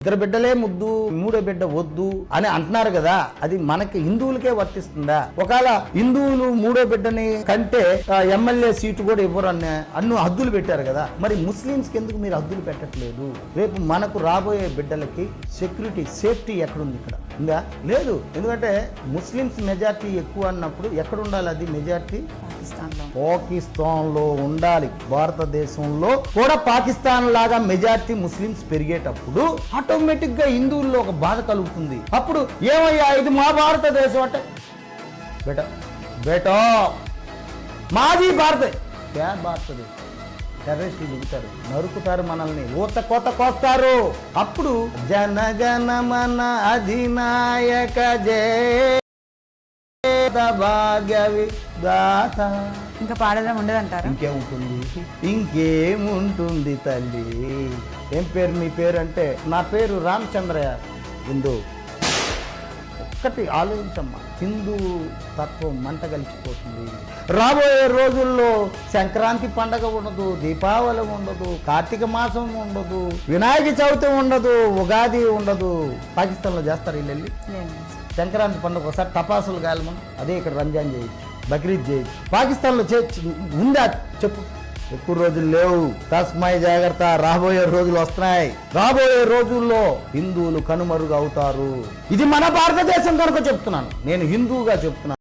ఇద్దరు బిడ్డలే ముద్దు మూడో బిడ్డ వద్దు అని అంటున్నారు కదా, అది మనకి హిందువులకే వర్తిస్తుందా? ఒకవేళ హిందువులు మూడో బిడ్డని కంటే ఎమ్మెల్యే సీటు కూడా ఇవ్వరు అన్ని హద్దులు పెట్టారు కదా, మరి ముస్లింస్కి ఎందుకు మీరు హద్దులు పెట్టట్లేదు? రేపు మనకు రాబోయే బిడ్డలకి సెక్యూరిటీ సేఫ్టీ ఎక్కడుంది? ఇక్కడ ఉందా? లేదు. ఎందుకంటే ముస్లిమ్స్ మెజార్టీ ఎక్కువ అన్నప్పుడు ఎక్కడ ఉండాలి? అది మెజార్టీ పాకిస్తాన్లో ఉండాలి. భారతదేశంలో కూడా పాకిస్తాన్ లాగా మెజార్టీ ముస్లిమ్స్ పెరిగేటప్పుడు ఆటోమేటిక్ గా హిందువుల్లో ఒక బాధ కలుగుతుంది. అప్పుడు ఏమయ్యా ఇది మా భారతదేశం అంటే బేటా మాది భారతదేశం. టెర్రరిస్టులు దిగుతారు, నరుకుతారు, మనల్ని ఊత కోత కోస్తారు. అప్పుడు జనగణమన అధినాయక జయ భాగ్య విధాత ఇంకా పాడడం ఉండదంటారు. ఇంకేముంటుంది తల్లి? ఏం పేరు మీ పేరు అంటే, నా పేరు రామచంద్రయ్య. హిందూ ఒక్కటి ఆలోచించమ్మా, హిందూ తత్వం మంట కలిసిపోతుంది. రాబోయే రోజుల్లో సంక్రాంతి పండగ ఉండదు, దీపావళి ఉండదు, కార్తీక మాసం ఉండదు, వినాయక చవితి ఉండదు, ఉగాది ఉండదు. పాకిస్తాన్లో చేస్తారు వీళ్ళు సంక్రాంతి పండుగ ఒకసారి టపాసులు కాలమని, అదే ఇక్కడ రంజాన్ చేయొచ్చు, బక్రీద్ చేయొచ్చు. పాకిస్తాన్లో ఉందా చెప్పు? ఎక్కువ రోజులు లేవు, తస్మై జాగ్రత్త. రాబోయే రోజులు వస్తున్నాయి. రాబోయే రోజుల్లో హిందువులు కనుమరుగు అవుతారు. ఇది మన భారతదేశం కనుక చెప్తున్నాను, నేను హిందువుగా చెప్తున్నాను.